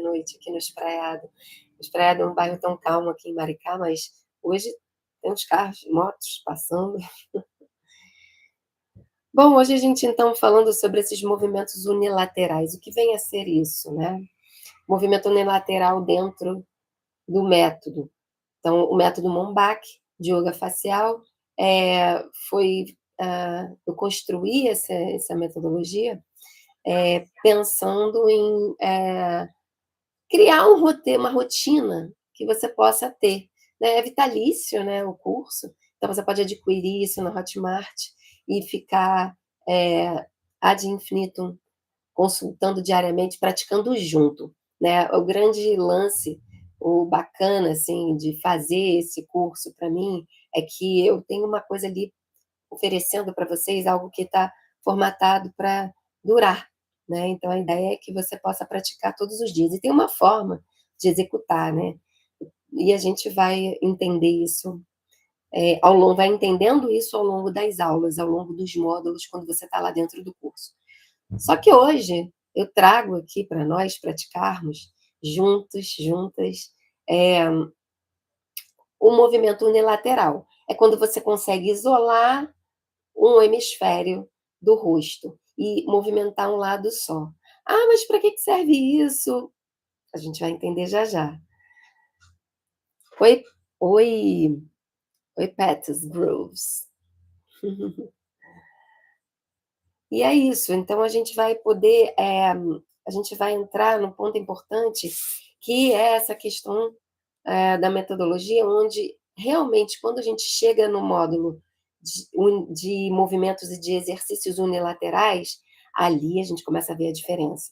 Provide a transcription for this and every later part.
noite aqui no Espraiado. O Espraiado é um bairro tão calmo aqui em Maricá, mas hoje tem uns carros, motos passando. Bom, hoje a gente então falando sobre esses movimentos unilaterais, o que vem a ser isso, né? Movimento unilateral dentro do método. Então, o método Monbach, de yoga facial, eu construí essa metodologia pensando em criar uma rotina que você possa ter. Né? É vitalício, né, o curso, então você pode adquirir isso na Hotmart e ficar ad infinitum consultando diariamente, praticando junto. Né? O grande lance, o bacana assim, de fazer esse curso para mim é que eu tenho uma coisa ali oferecendo para vocês, algo que está formatado para durar. Né? Então, a ideia é que você possa praticar todos os dias. E tem uma forma de executar, né? E a gente vai entender isso vai entendendo isso ao longo das aulas, ao longo dos módulos, quando você está lá dentro do curso. Só que hoje eu trago aqui para nós praticarmos juntos, juntas, o movimento unilateral. É quando você consegue isolar um hemisfério do rosto e movimentar um lado só. Ah, mas para que serve isso? A gente vai entender já já. Oi, oi, oi, Patus Grooves. E é isso. Então a gente vai poder, a gente vai entrar num ponto importante que é essa questão da metodologia, onde realmente quando a gente chega no módulo de movimentos e de exercícios unilaterais, ali a gente começa a ver a diferença.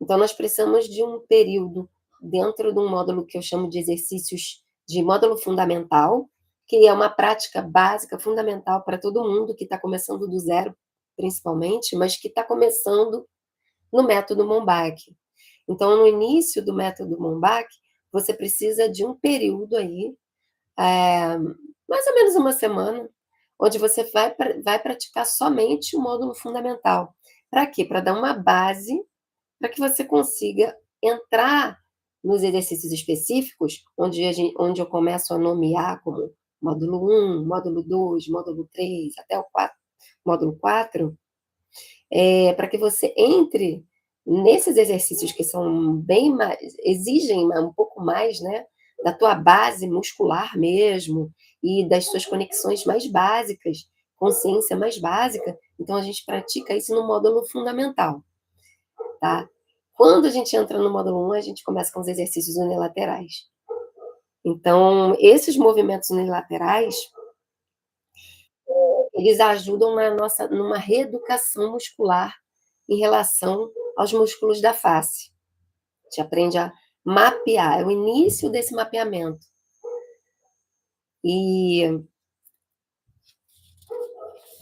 Então, nós precisamos de um período dentro de um módulo que eu chamo de exercícios de módulo fundamental, que é uma prática básica, fundamental para todo mundo que está começando do zero, principalmente, mas que está começando no método Monbach. Então, no início do método Monbach, você precisa de um período aí, mais ou menos uma semana, onde você vai praticar somente o módulo fundamental. Para quê? Para dar uma base para que você consiga entrar nos exercícios específicos, onde eu começo a nomear como módulo 1, módulo 2, módulo 3, até o módulo 4, para que você entre nesses exercícios que são bem mais, exigem um pouco mais, né, da tua base muscular mesmo, e das suas conexões mais básicas, consciência mais básica. Então, a gente pratica isso no módulo fundamental, tá? Quando a gente entra no módulo 1, a gente começa com os exercícios unilaterais. Então, esses movimentos unilaterais, eles ajudam numa reeducação muscular em relação aos músculos da face. A gente aprende a mapear, é o início desse mapeamento. E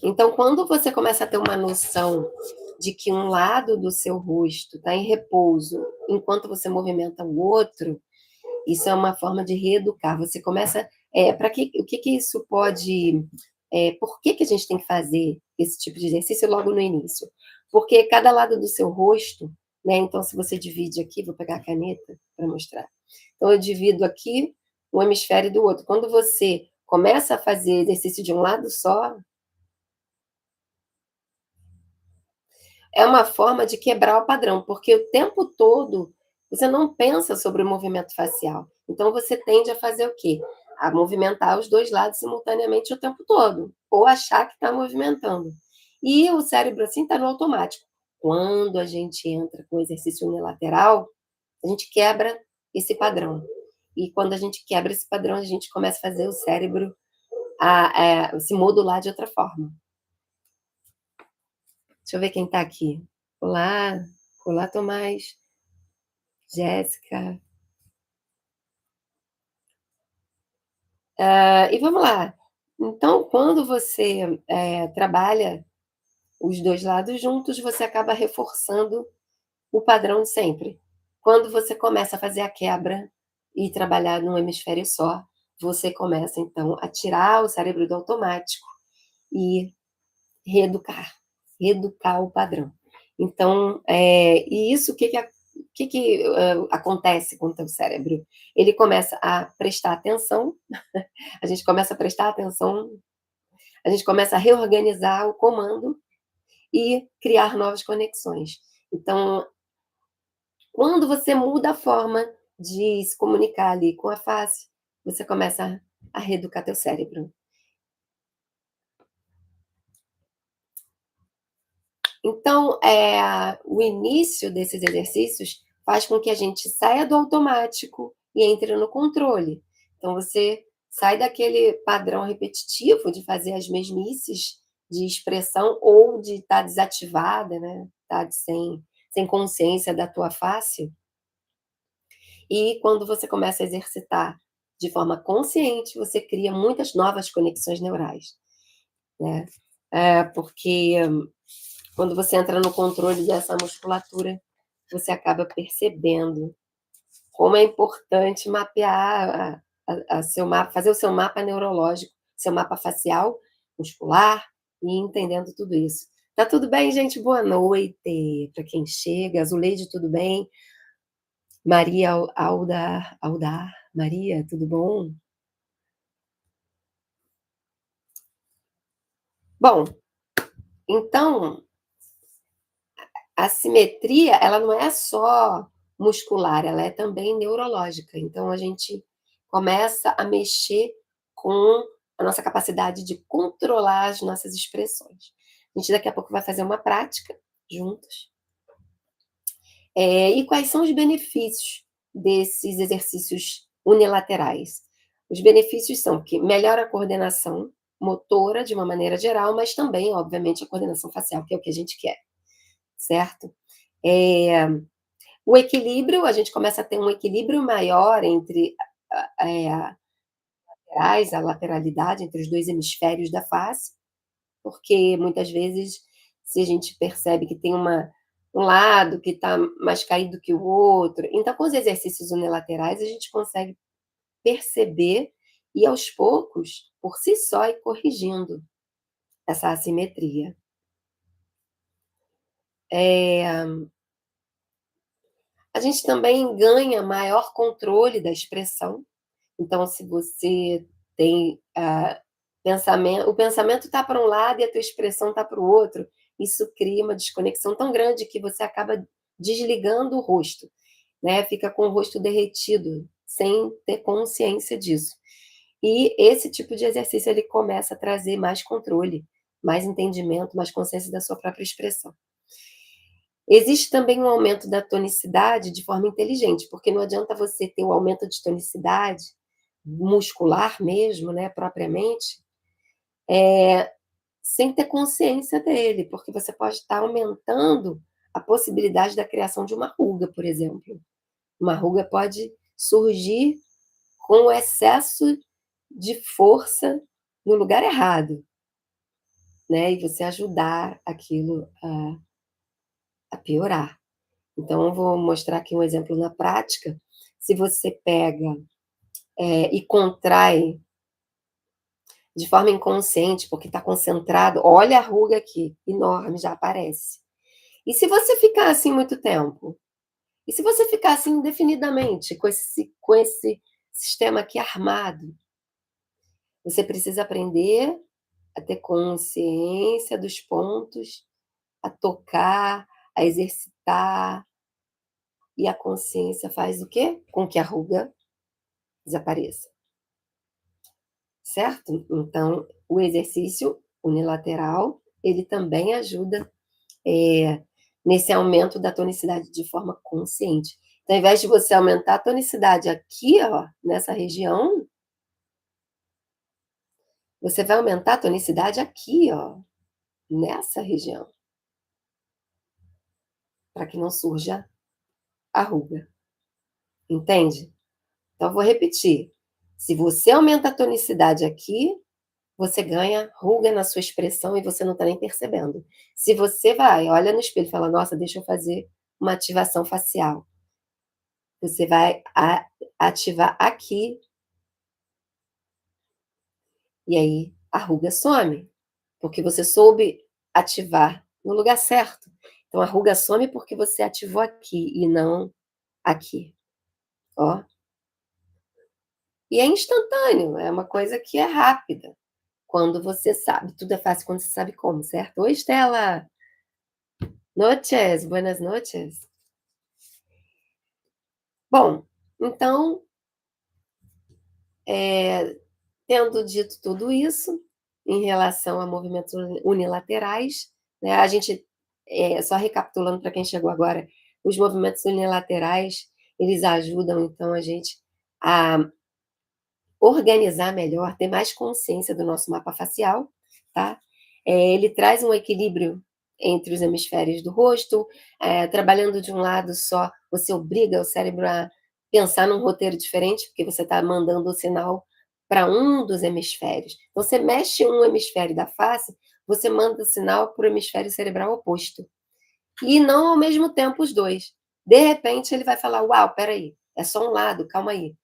então, quando você começa a ter uma noção de que um lado do seu rosto está em repouso, enquanto você movimenta o outro, isso é uma forma de reeducar. Você começa, o que isso pode, por que a gente tem que fazer esse tipo de exercício logo no início? Porque cada lado do seu rosto, né? Então, se você divide aqui, vou pegar a caneta para mostrar. Então, eu divido aqui um hemisfério do outro. Quando você começa a fazer exercício de um lado só, é uma forma de quebrar o padrão, porque o tempo todo você não pensa sobre o movimento facial. Então você tende a fazer o quê? A movimentar os dois lados simultaneamente o tempo todo, ou achar que está movimentando. E o cérebro assim está no automático. Quando a gente entra com exercício unilateral, a gente quebra esse padrão. E quando a gente quebra esse padrão, a gente começa a fazer o cérebro se modular de outra forma. Deixa eu ver quem está aqui. Olá, olá, Tomás, Jéssica. E vamos lá. Então, quando você trabalha os dois lados juntos, você acaba reforçando o padrão de sempre. Quando você começa a fazer a quebra e trabalhar num hemisfério só, você começa, então, a tirar o cérebro do automático e reeducar o padrão. Então, e isso, acontece com o teu cérebro? Ele começa a prestar atenção, a gente começa a prestar atenção, a gente começa a reorganizar o comando e criar novas conexões. Então, quando você muda a forma de se comunicar ali com a face, você começa a reeducar teu cérebro. Então, o início desses exercícios faz com que a gente saia do automático e entre no controle. Então, você sai daquele padrão repetitivo de fazer as mesmices de expressão ou de estar desativada, né? Estar sem consciência da tua face. E quando você começa a exercitar de forma consciente, você cria muitas novas conexões neurais, né? Porque quando você entra no controle dessa musculatura, você acaba percebendo como é importante mapear seu mapa, fazer o seu mapa neurológico, seu mapa facial, muscular, e entendendo tudo isso. Tá tudo bem, gente? Boa noite para quem chega. Azuleide, tudo bem? Maria Aldar, Maria, tudo bom? Bom, então a simetria, ela não é só muscular, ela é também neurológica. Então a gente começa a mexer com a nossa capacidade de controlar as nossas expressões. A gente daqui a pouco vai fazer uma prática juntos. E quais são os benefícios desses exercícios unilaterais? Os benefícios são que melhora a coordenação motora de uma maneira geral, mas também, obviamente, a coordenação facial, que é o que a gente quer, certo? É, o equilíbrio, a gente começa a ter um equilíbrio maior entre a lateralidade, entre os dois hemisférios da face, porque muitas vezes, se a gente percebe que tem um lado que está mais caído que o outro, então com os exercícios unilaterais a gente consegue perceber e aos poucos, por si só, ir corrigindo essa assimetria. A gente também ganha maior controle da expressão. Então, se você tem o pensamento está para um lado e a tua expressão está para o outro, isso cria uma desconexão tão grande que você acaba desligando o rosto, né? Fica com o rosto derretido, sem ter consciência disso. E esse tipo de exercício ele começa a trazer mais controle, mais entendimento, mais consciência da sua própria expressão. Existe também um aumento da tonicidade de forma inteligente, porque não adianta você ter o aumento de tonicidade muscular mesmo, né, propriamente, sem ter consciência dele, porque você pode estar aumentando a possibilidade da criação de uma ruga, por exemplo. Uma ruga pode surgir com o excesso de força no lugar errado, né, e você ajudar aquilo a piorar. Então, eu vou mostrar aqui um exemplo na prática. Se você pega e contrai de forma inconsciente, porque está concentrado, olha a ruga aqui, enorme, já aparece. E se você ficar assim muito tempo? E se você ficar assim indefinidamente, com esse sistema aqui armado? Você precisa aprender a ter consciência dos pontos, a tocar, a exercitar, e a consciência faz o quê? Com que a ruga desapareça, certo? Então, o exercício unilateral, ele também ajuda, nesse aumento da tonicidade de forma consciente. Então, ao invés de você aumentar a tonicidade aqui, ó, nessa região, você vai aumentar a tonicidade aqui, ó, nessa região, para que não surja a ruga, entende? Então, eu vou repetir. Se você aumenta a tonicidade aqui, você ganha ruga na sua expressão e você não está nem percebendo. Se você vai, olha no espelho e fala, nossa, deixa eu fazer uma ativação facial. Você vai ativar aqui, e aí a ruga some, porque você soube ativar no lugar certo. Então a ruga some porque você ativou aqui e não aqui, ó. E é instantâneo, é uma coisa que é rápida, quando você sabe. Tudo é fácil quando você sabe como, certo? Oi, Estela. Noches, buenas noches. Bom, então, tendo dito tudo isso, em relação a movimentos unilaterais, né, a gente, só recapitulando para quem chegou agora, os movimentos unilaterais, eles ajudam então a gente a organizar melhor, ter mais consciência do nosso mapa facial, tá? Ele traz um equilíbrio entre os hemisférios do rosto, trabalhando de um lado só, você obriga o cérebro a pensar num roteiro diferente, porque você está mandando o sinal para um dos hemisférios. Então, você mexe um hemisfério da face, você manda o sinal para o hemisfério cerebral oposto. E não ao mesmo tempo os dois. De repente, ele vai falar: Uau, peraí, é só um lado, calma aí.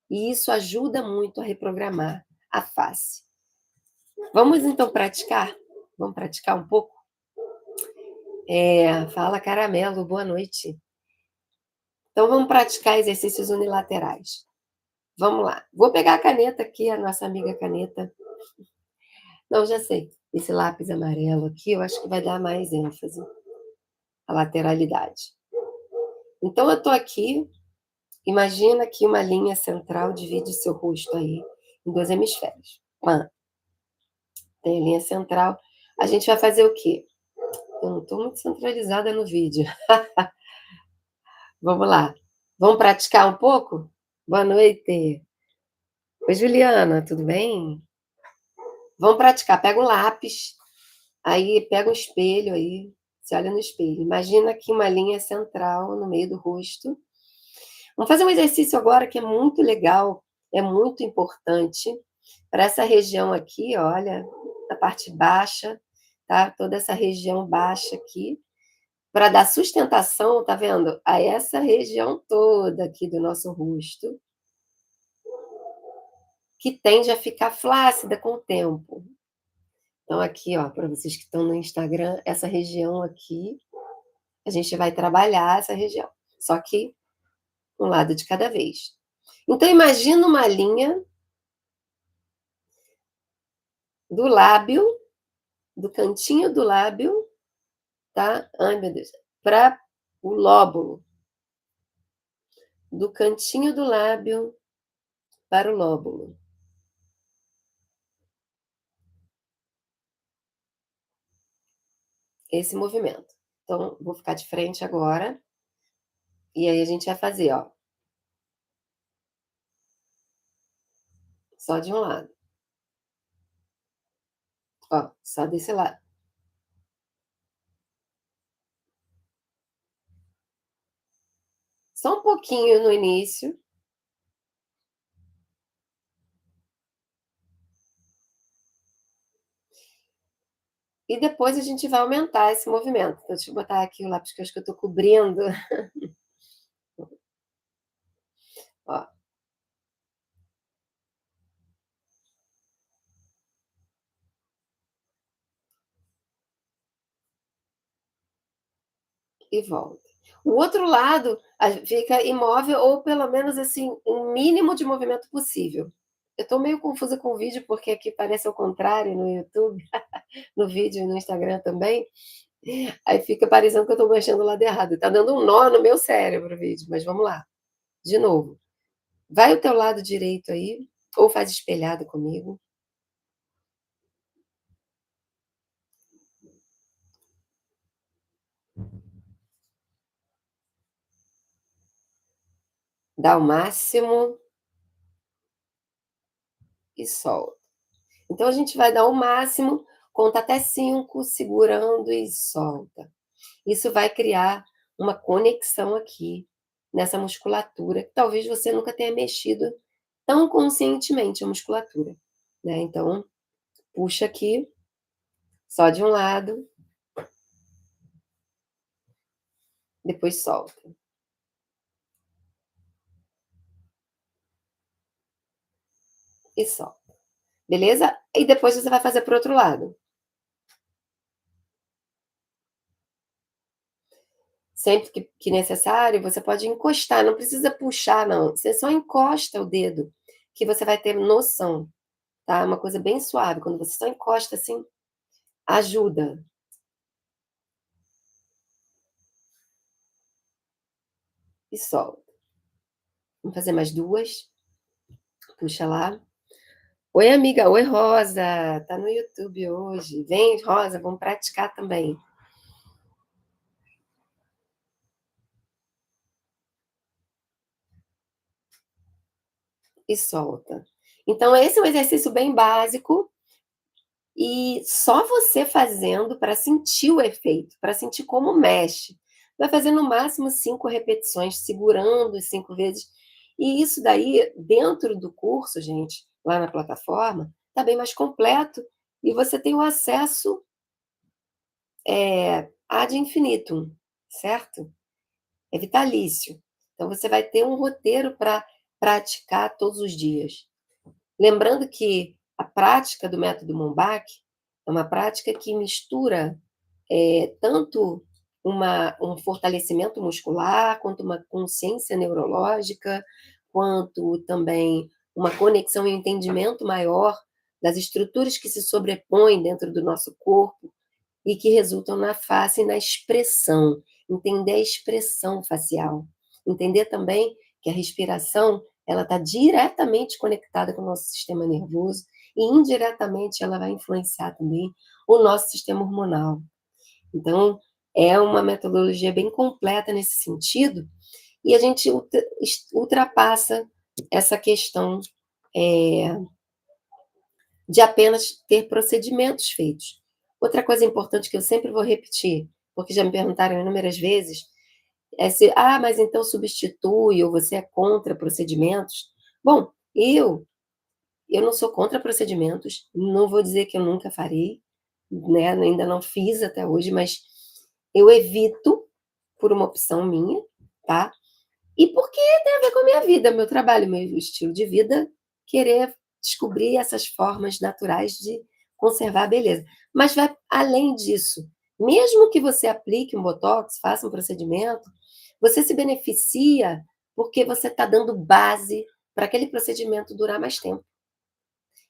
E isso ajuda muito a reprogramar a face. Vamos então praticar? Vamos praticar um pouco? Fala caramelo, boa noite. Então vamos praticar exercícios unilaterais. Vamos lá. Vou pegar a caneta aqui, a nossa amiga caneta. Não, já sei. Esse lápis amarelo aqui, eu acho que vai dar mais ênfase à lateralidade. Então eu estou aqui, imagina que uma linha central divide o seu rosto aí em dois hemisférios. Tem a linha central. A gente vai fazer o quê? Eu não estou muito centralizada no vídeo. Vamos lá. Vamos praticar um pouco? Boa noite. Oi, Juliana, tudo bem? Vamos praticar. Pega um lápis, aí pega um espelho aí, você olha no espelho. Imagina aqui uma linha central no meio do rosto. Vamos fazer um exercício agora que é muito legal, é muito importante para essa região aqui, olha, na parte baixa, tá? Toda essa região baixa aqui. Para dar sustentação, tá vendo? A essa região toda aqui do nosso rosto, que tende a ficar flácida com o tempo. Então, aqui, ó, para vocês que estão no Instagram, essa região aqui, a gente vai trabalhar essa região. Só que um lado de cada vez. Então, imagina uma linha do lábio, do cantinho do lábio, tá? Ai, meu Deus. Para o lóbulo. Do cantinho do lábio para o lóbulo. Esse movimento. Então, vou ficar de frente agora. E aí a gente vai fazer, ó. Só de um lado. Ó, só desse lado. Só um pouquinho no início. E depois a gente vai aumentar esse movimento. Então, deixa eu botar aqui o lápis que eu acho que eu tô cobrindo. Ó, e volta. O outro lado fica imóvel ou pelo menos assim, um mínimo de movimento possível. Eu estou meio confusa com o vídeo porque aqui parece ao contrário no YouTube, no vídeo e no Instagram também. Aí fica parecendo que eu estou mexendo do lado errado. Tá dando um nó no meu cérebro o vídeo, mas vamos lá. De novo. Vai o teu lado direito aí, ou faz espelhado comigo. Dá o máximo e solta. Então a gente vai dar o máximo, conta até 5, segurando e solta. Isso vai criar uma conexão aqui, nessa musculatura, que talvez você nunca tenha mexido tão conscientemente a musculatura, né. Então, puxa aqui, só de um lado, depois solta. E solta. Beleza? E depois você vai fazer para o outro lado. Sempre que necessário, você pode encostar, não precisa puxar não, você só encosta o dedo, que você vai ter noção, tá, uma coisa bem suave, quando você só encosta assim, ajuda. E solta. Vamos fazer mais 2. Puxa lá. Oi amiga, oi Rosa, tá no YouTube hoje. Vem Rosa, vamos praticar também. E solta. Então esse é um exercício bem básico, e só você fazendo para sentir o efeito, para sentir como mexe. Vai fazer no máximo 5 repetições, segurando as 5 vezes. E isso daí, dentro do curso, gente, lá na plataforma, tá bem mais completo e você tem o acesso, ad infinitum, certo? É vitalício. Então você vai ter um roteiro para praticar todos os dias. Lembrando que a prática do método Monbach é uma prática que mistura, tanto um fortalecimento muscular, quanto uma consciência neurológica, quanto também uma conexão e um entendimento maior das estruturas que se sobrepõem dentro do nosso corpo e que resultam na face e na expressão. Entender a expressão facial. Entender também que a respiração ela está diretamente conectada com o nosso sistema nervoso e indiretamente ela vai influenciar também o nosso sistema hormonal. Então, é uma metodologia bem completa nesse sentido, e a gente ultrapassa essa questão, é, de apenas ter procedimentos feitos. Outra coisa importante que eu sempre vou repetir, porque já me perguntaram inúmeras vezes, é se, mas então substitui, ou você é contra procedimentos. Bom, eu não sou contra procedimentos, não vou dizer que eu nunca farei, né, ainda não fiz até hoje, mas eu evito por uma opção minha, tá? E porque tem a ver com a minha vida, meu trabalho, meu estilo de vida, querer descobrir essas formas naturais de conservar a beleza. Mas vai além disso. Mesmo que você aplique um botox, faça um procedimento, você se beneficia porque você está dando base para aquele procedimento durar mais tempo.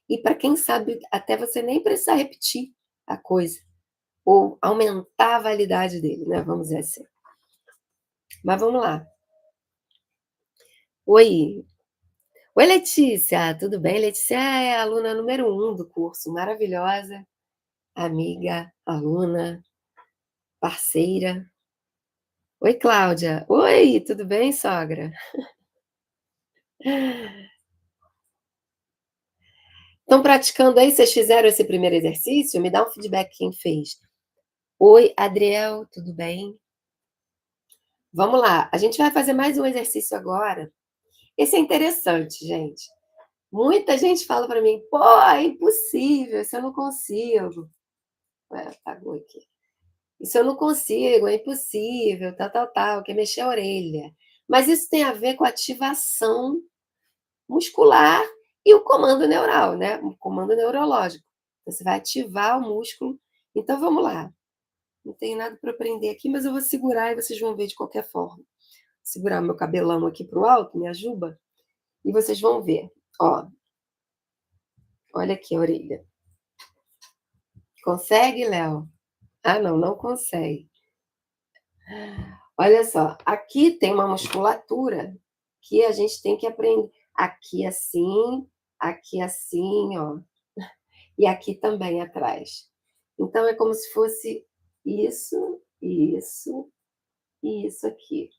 E para quem sabe, até você nem precisar repetir a coisa, ou aumentar a validade dele, né? Vamos dizer assim. Mas vamos lá. Oi, oi, Letícia, tudo bem? Letícia é a aluna número 1 do curso, maravilhosa, amiga, aluna, parceira. Oi, Cláudia. Oi, tudo bem, sogra? Estão praticando aí? Vocês fizeram esse primeiro exercício? Me dá um feedback quem fez. Oi, Adriel, tudo bem? Vamos lá, a gente vai fazer mais um exercício agora. Esse é interessante, gente. Muita gente fala para mim, pô, é impossível, isso eu não consigo. Ué, apagou aqui. Isso eu não consigo, é impossível, tal, tal, tal, quer mexer a orelha. Mas isso tem a ver com a ativação muscular e o comando neural, né? O comando neurológico. Então, você vai ativar o músculo. Então, vamos lá. Não tem nada para prender aqui, mas eu vou segurar e vocês vão ver de qualquer forma. Segurar meu cabelão aqui para o alto, minha juba, e vocês vão ver. Ó, olha aqui a orelha. Consegue, Léo? Ah, não, não consegue. Olha só, aqui tem uma musculatura que a gente tem que aprender. Aqui assim, ó. E aqui também atrás. Então é como se fosse isso, isso e isso aqui,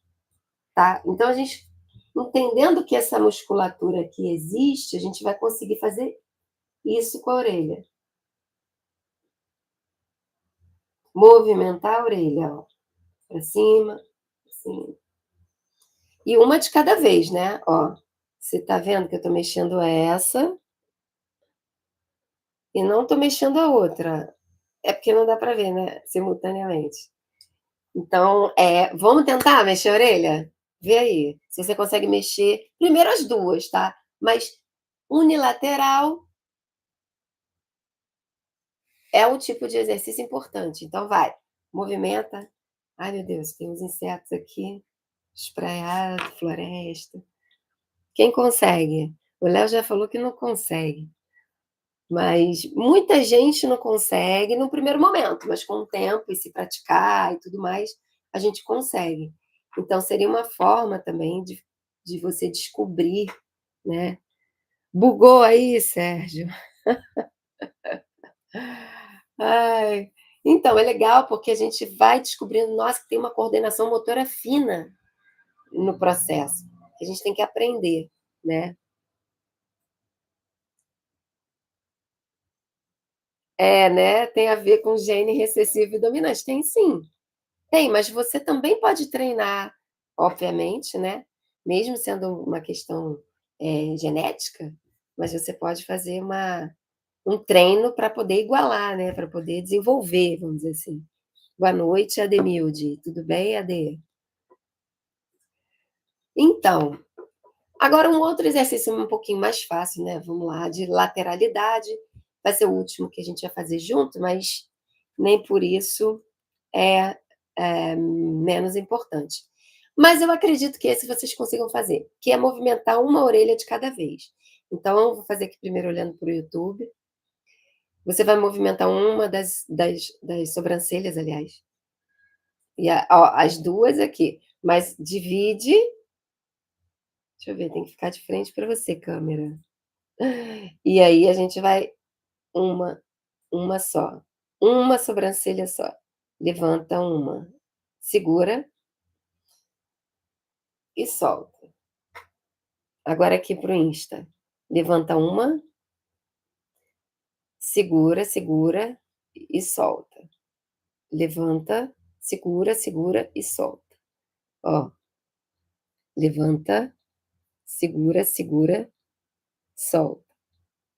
tá? Então a gente, entendendo que essa musculatura aqui existe, a gente vai conseguir fazer isso com a orelha. Movimentar a orelha, ó. Pra cima, assim. E uma de cada vez, né? Ó, você tá vendo que eu tô mexendo essa e não tô mexendo a outra. É porque não dá para ver, né? Simultaneamente. Então, vamos tentar mexer a orelha? Vê aí, se você consegue mexer. Primeiro as duas, tá? Mas unilateral é um tipo de exercício importante. Então, vai, movimenta Ai, meu Deus, tem uns insetos aqui, espraiado, floresta. Quem consegue? O Léo já falou que não consegue, mas muita gente não consegue no primeiro momento, mas com o tempo e se praticar e tudo mais, a gente consegue. Então seria uma forma também de você descobrir, né. Bugou aí, Sérgio? Ai, então é legal porque a gente vai descobrindo, nossa, que tem uma coordenação motora fina no processo, que a gente tem que aprender, né. É, né, tem a ver com gene recessivo e dominante. Tem sim, tem, mas você também pode treinar, obviamente, né, mesmo sendo uma questão, genética, mas você pode fazer um treino para poder igualar, né, para poder desenvolver, vamos dizer assim. Boa noite, Ademilde. Tudo bem, Ade? Então, agora um outro exercício um pouquinho mais fácil, né, vamos lá, de lateralidade, vai ser o último que a gente vai fazer junto, mas nem por isso é, menos importante. Mas eu acredito que esse vocês consigam fazer, que é movimentar uma orelha de cada vez. Então eu vou fazer aqui primeiro olhando para o YouTube, você vai movimentar uma das sobrancelhas, aliás, e as 2 aqui, mas divide. Deixa eu ver, tem que ficar de frente para você, câmera. E aí a gente vai uma, uma só. Uma sobrancelha só. Levanta uma, segura e solta. Agora aqui para o Insta. Levanta uma, segura, segura e solta. Levanta, segura, segura e solta. Ó, levanta, segura, segura, solta.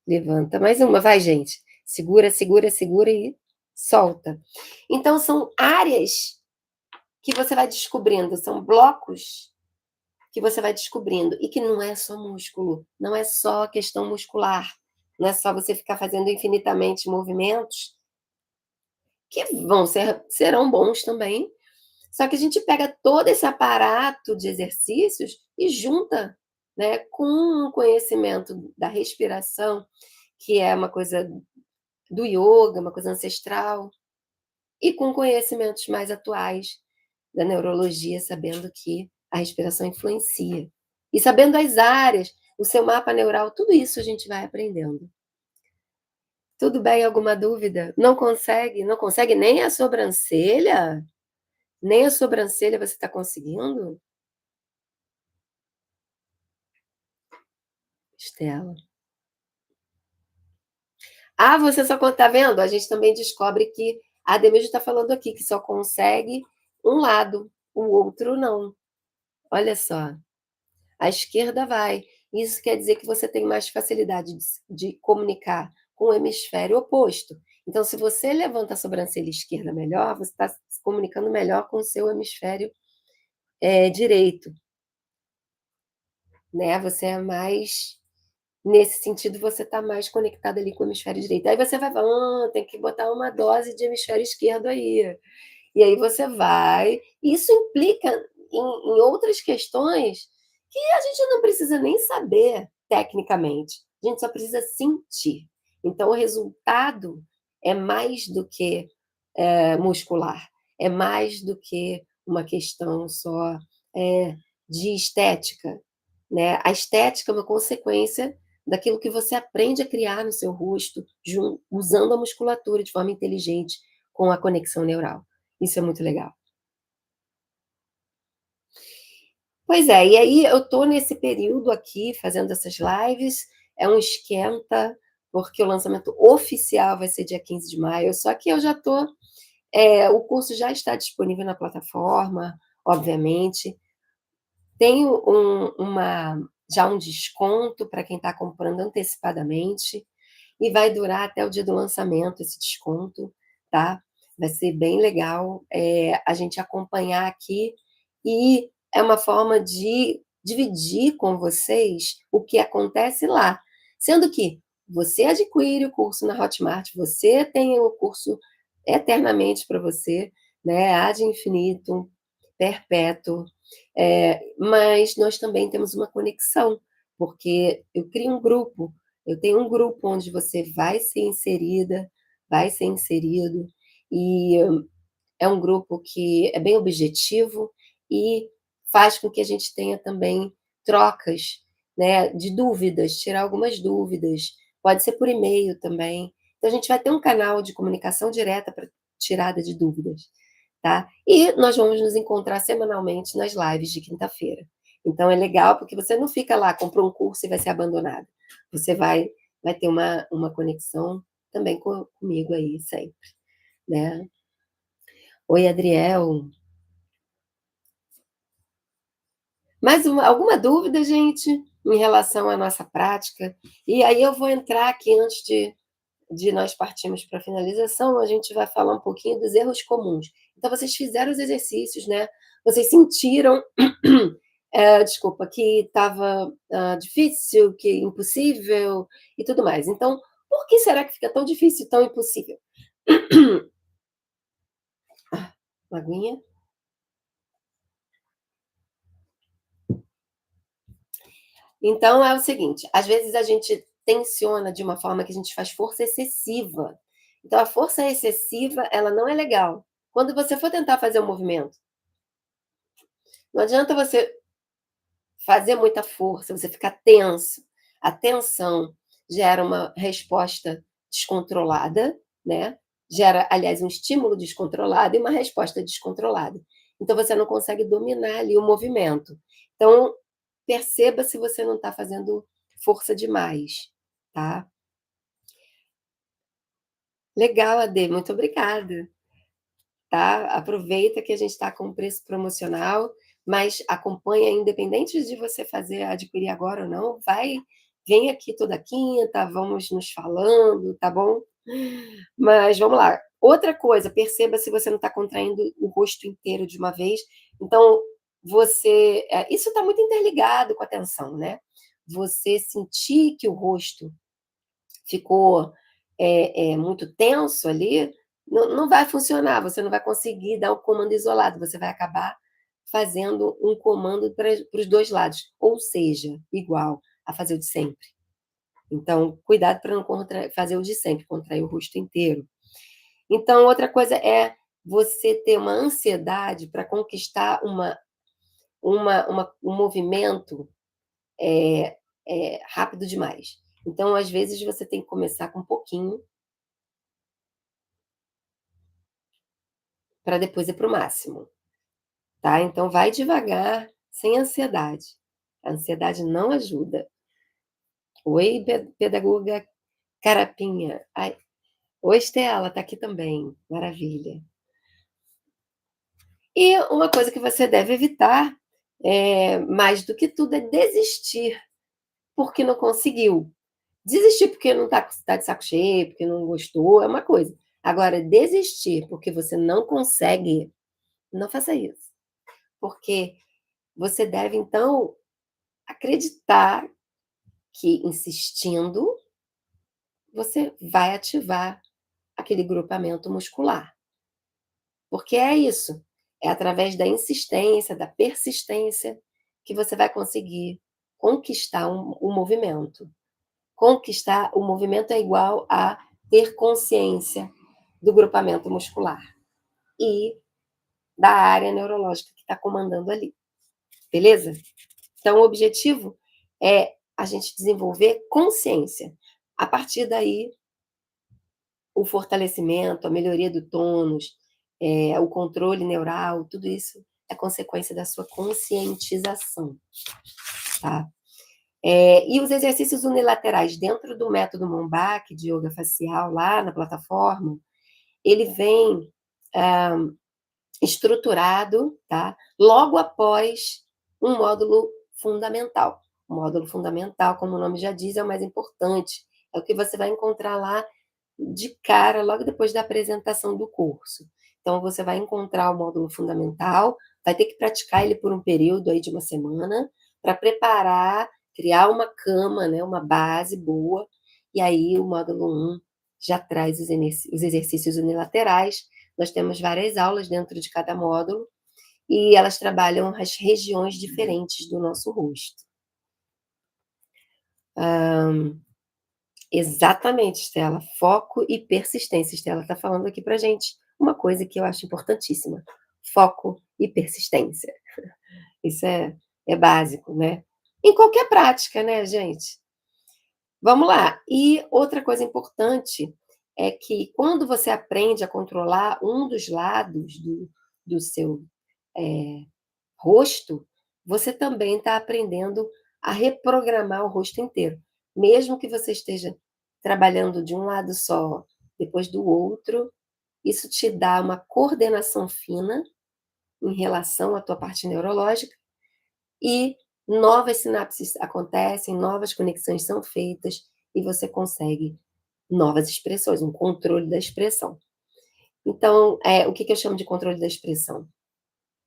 Levanta. Mais uma, vai, gente. Segura, segura, segura e solta. Então, são áreas que você vai descobrindo, são blocos que você vai descobrindo. E que não é só músculo, não é só questão muscular. Não é só você ficar fazendo infinitamente movimentos, que serão bons também. Só que a gente pega todo esse aparato de exercícios e junta, né, com o conhecimento da respiração, que é uma coisa do yoga, uma coisa ancestral, e com conhecimentos mais atuais da neurologia, sabendo que a respiração influencia. E sabendo as áreas, o seu mapa neural, tudo isso a gente vai aprendendo. Tudo bem, alguma dúvida? Não consegue? Não consegue nem a sobrancelha? Nem a sobrancelha você está conseguindo? Estela. Ah, você só está vendo? A gente também descobre que a Ademir está falando aqui que só consegue um lado, o outro não. Olha só. A esquerda vai. Isso quer dizer que você tem mais facilidade de comunicar com o hemisfério oposto. Então, se você levanta a sobrancelha esquerda melhor, você está se comunicando melhor com o seu hemisfério direito, né? Você é mais. Nesse sentido, você está mais conectado ali com o hemisfério direito. Aí você vai falar, tem que botar uma dose de hemisfério esquerdo aí. E aí você vai. Isso implica em outras questões que a gente não precisa nem saber tecnicamente, a gente só precisa sentir. Então, o resultado é mais do que muscular, é mais do que uma questão só de estética. Né? A estética é uma consequência daquilo que você aprende a criar no seu rosto, usando a musculatura de forma inteligente, com a conexão neural. Isso é muito legal. Pois é, e aí eu estou nesse período aqui fazendo essas lives, é um esquenta, porque o lançamento oficial vai ser dia 15 de maio, só que eu já estou. O curso já está disponível na plataforma, obviamente. Tem já um desconto para quem está comprando antecipadamente, e vai durar até o dia do lançamento esse desconto, tá? Vai ser bem legal a gente acompanhar aqui, e é uma forma de dividir com vocês o que acontece lá. Sendo que você adquire o curso na Hotmart, você tem o curso eternamente para você, né, ad infinitum, perpétuo, mas nós também temos uma conexão, porque eu crio um grupo, eu tenho um grupo onde você vai ser inserida, vai ser inserido, e é um grupo que é bem objetivo e faz com que a gente tenha também trocas, né, de dúvidas, tirar algumas dúvidas, pode ser por e-mail também. Então a gente vai ter um canal de comunicação direta para tirada de dúvidas, tá. E nós vamos nos encontrar semanalmente nas lives de quinta-feira. Então é legal, porque você não fica lá, comprou um curso e vai ser abandonado. Você vai ter uma conexão também comigo aí sempre, né. Oi, Adriel. Mais alguma dúvida, gente, em relação à nossa prática? E aí eu vou entrar aqui antes de nós partirmos para a finalização, a gente vai falar um pouquinho dos erros comuns. Então vocês fizeram os exercícios, né, vocês sentiram, desculpa, que estava, difícil, que impossível e tudo mais. Então, por que será que fica tão difícil e tão impossível? Ah, uma aguinha. Então é o seguinte, às vezes a gente tensiona de uma forma que a gente faz força excessiva. Então a força excessiva, ela não é legal. Quando você for tentar fazer um movimento, não adianta você fazer muita força, você ficar tenso. A tensão gera uma resposta descontrolada, né? Gera, aliás, um estímulo descontrolado e uma resposta descontrolada. Então você não consegue dominar ali o movimento. Então perceba se você não está fazendo força demais, tá? Legal, Ade, muito obrigada, tá? Aproveita que a gente está com preço promocional, mas acompanha, independente de você fazer, adquirir agora ou não, vem aqui toda quinta, vamos nos falando, tá bom? Mas vamos lá. Outra coisa, perceba se você não está contraindo o rosto inteiro de uma vez. Então, isso está muito interligado com a tensão, né? Você sentir que o rosto ficou muito tenso ali, não vai funcionar, você não vai conseguir dar o comando isolado, você vai acabar fazendo um comando para os dois lados, ou seja, igual a fazer o de sempre. Então, cuidado para não fazer o de sempre, contrair o rosto inteiro. Então, outra coisa é você ter uma ansiedade para conquistar um movimento rápido demais. Então, às vezes, você tem que começar com um pouquinho para depois ir para o máximo, tá? Então, vai devagar, sem ansiedade. A ansiedade não ajuda. Oi, pedagoga Carapinha. Ai, oi, Estela, tá aqui também. Maravilha. E uma coisa que você deve evitar, mais do que tudo, é desistir porque não conseguiu. Desistir porque não tá de saco cheio, porque não gostou, é uma coisa. Agora, desistir porque você não consegue, não faça isso. Porque você deve, então, acreditar que insistindo, você vai ativar aquele grupamento muscular. Porque é isso, é através da insistência, da persistência, que você vai conseguir conquistar um movimento. Conquistar o movimento é igual a ter consciência do grupamento muscular e da área neurológica que está comandando ali, beleza? Então, o objetivo é a gente desenvolver consciência. A partir daí, o fortalecimento, a melhoria do tônus, o controle neural, tudo isso é consequência da sua conscientização, tá? E os exercícios unilaterais dentro do método Momback de yoga facial, lá na plataforma, ele vem estruturado, tá? Logo após um módulo fundamental. O módulo fundamental, como o nome já diz, é o mais importante. É o que você vai encontrar lá de cara, logo depois da apresentação do curso. Então, você vai encontrar o módulo fundamental, vai ter que praticar ele por um período aí de uma semana, para preparar, criar uma cama, né, uma base boa, e aí o módulo 1 já traz os exercícios unilaterais, Nós temos várias aulas dentro de cada módulo e elas trabalham as regiões diferentes do nosso rosto. Exatamente, Estela. Foco e persistência. Estela está falando aqui para gente uma coisa que eu acho importantíssima: foco e persistência. Isso é básico, né? Em qualquer prática, né, gente? Vamos lá. E outra coisa importante é que quando você aprende a controlar um dos lados do seu rosto, você também está aprendendo a reprogramar o rosto inteiro. Mesmo que você esteja trabalhando de um lado só, depois do outro, isso te dá uma coordenação fina em relação à tua parte neurológica e novas sinapses acontecem, novas conexões são feitas e você consegue novas expressões, um controle da expressão. Então, o que eu chamo de controle da expressão?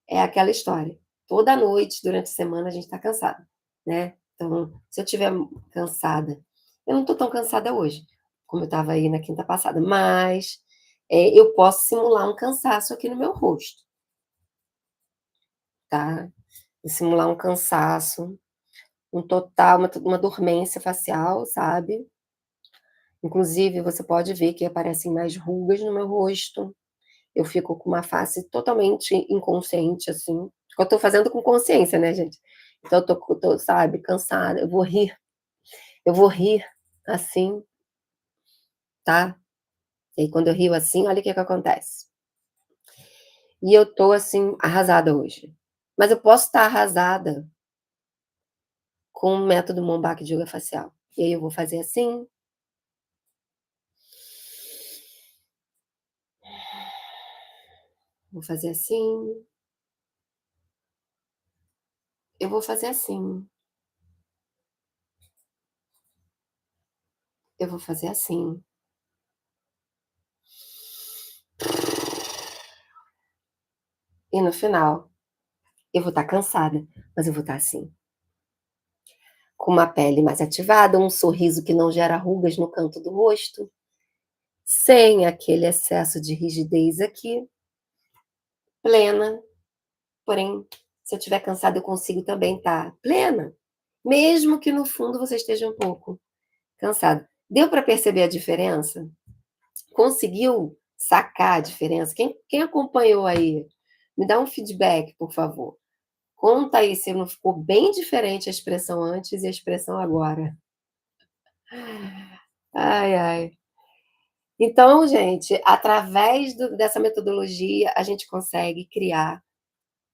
É aquela história. Toda noite, durante a semana, a gente está cansado, né? Então, se eu estiver cansada, eu não estou tão cansada hoje, como eu estava aí na quinta passada, mas eu posso simular um cansaço aqui no meu rosto, tá? Simular um cansaço, um total, uma dormência facial, sabe? Inclusive, você pode ver que aparecem mais rugas no meu rosto. Eu fico com uma face totalmente inconsciente, assim. Eu tô fazendo com consciência, né, gente? Então eu tô, sabe, cansada. Eu vou rir assim, tá? E aí, quando eu rio assim, olha o que acontece. E eu tô, assim, arrasada hoje. Mas eu posso estar arrasada com o método Mombac de yoga facial. E aí eu vou fazer assim, vou fazer assim, eu vou fazer assim, eu vou fazer assim. E no final, eu vou estar cansada, mas eu vou estar assim, com uma pele mais ativada, um sorriso que não gera rugas no canto do rosto, sem aquele excesso de rigidez aqui, plena. Porém, se eu estiver cansada, eu consigo também estar plena, mesmo que no fundo você esteja um pouco cansado. Deu para perceber a diferença? Conseguiu sacar a diferença? Quem acompanhou aí? Me dá um feedback, por favor. Conta aí se não ficou bem diferente a expressão antes e a expressão agora. Ai, ai. Então, gente, através dessa metodologia, a gente consegue criar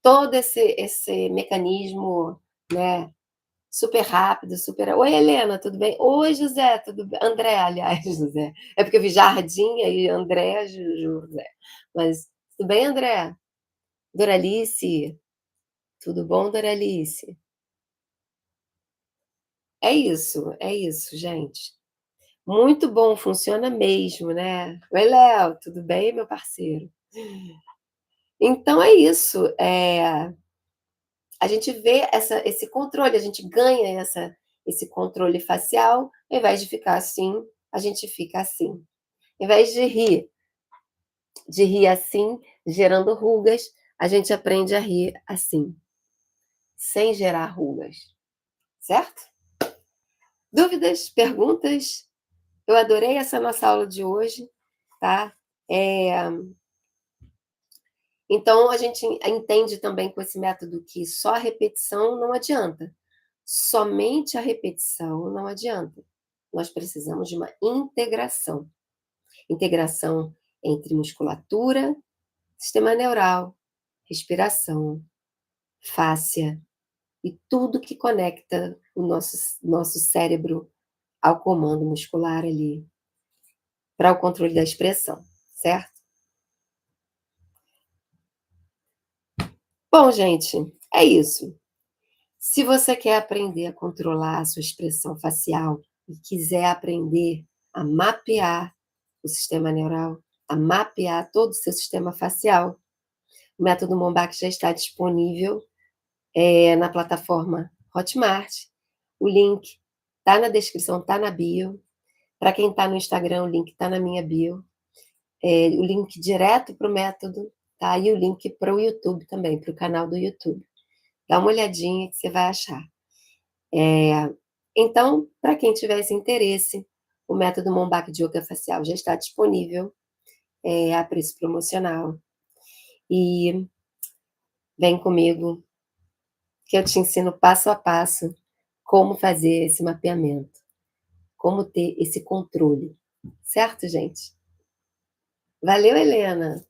todo esse mecanismo, né, super rápido, super. Oi, Helena, tudo bem? Oi, José, tudo bem? André, aliás, José. É porque eu vi Jardim e André, José. Mas tudo bem, André? Doralice, tudo bom, Doralice? É isso, gente. Muito bom, funciona mesmo, né? Oi, Léo, tudo bem, meu parceiro? Então é isso. A gente vê esse controle, a gente ganha esse controle facial, ao invés de ficar assim, a gente fica assim. Ao invés de rir assim, gerando rugas, a gente aprende a rir assim, sem gerar rugas, certo? Dúvidas, perguntas? Eu adorei essa nossa aula de hoje, tá? É, Então, a gente entende também com esse método que só a repetição não adianta. Somente a repetição não adianta. Nós precisamos de uma integração. Integração entre musculatura, sistema neural, respiração, fáscia e tudo que conecta o nosso cérebro ao comando muscular ali, para o controle da expressão, certo? Bom, gente, é isso. Se você quer aprender a controlar a sua expressão facial e quiser aprender a mapear o sistema neural, a mapear todo o seu sistema facial, o método Mombac já está disponível na plataforma Hotmart. O link está na descrição, está na bio. Para quem está no Instagram, o link está na minha bio. o link direto para o método, tá, e o link para o YouTube também, para o canal do YouTube. Dá uma olhadinha que você vai achar. Eh, então, para quem tiver esse interesse, o método Mombac de Yoga Facial já está disponível, a preço promocional. E vem comigo, que eu te ensino passo a passo como fazer esse mapeamento, como ter esse controle, certo, gente? Valeu, Helena.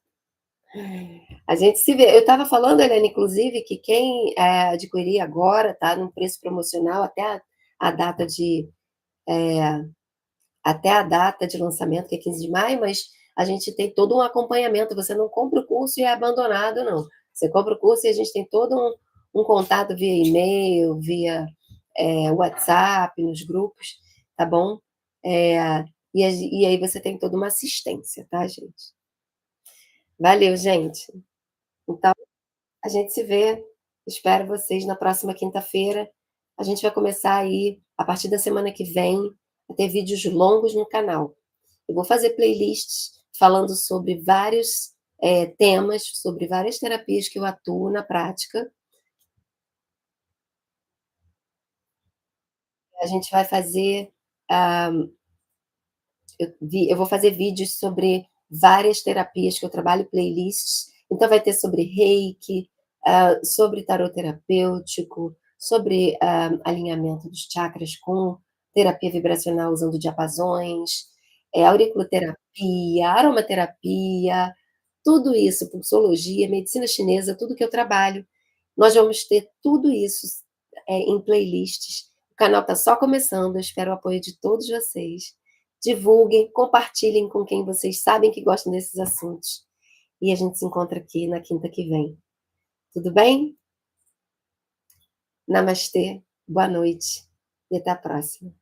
A gente se vê. Eu estava falando, Helena, inclusive, que quem adquirir agora, tá num preço promocional a data de até a data de lançamento, que é 15 de maio, mas a gente tem todo um acompanhamento. Você não compra o curso e é abandonado, não. Você compra o curso e a gente tem todo um contato via e-mail, via WhatsApp, nos grupos, tá bom? E aí você tem toda uma assistência, tá, gente? Valeu, gente. Então, a gente se vê. Espero vocês na próxima quinta-feira. A gente vai começar aí, a partir da semana que vem, a ter vídeos longos no canal. Eu vou fazer playlists falando sobre vários temas, sobre várias terapias que eu atuo na prática. A gente vai fazer, ah, eu vou fazer vídeos sobre várias terapias que eu trabalho, playlists. Então vai ter sobre reiki, sobre tarot terapêutico, sobre alinhamento dos chakras com terapia vibracional usando diapasões, auriculoterapia, aromaterapia, tudo isso, pulsologia, medicina chinesa, tudo que eu trabalho. Nós vamos ter tudo isso em playlists. O canal está só começando, eu espero o apoio de todos vocês. Divulguem, compartilhem com quem vocês sabem que gostam desses assuntos. E a gente se encontra aqui na quinta que vem. Tudo bem? Namastê, boa noite e até a próxima.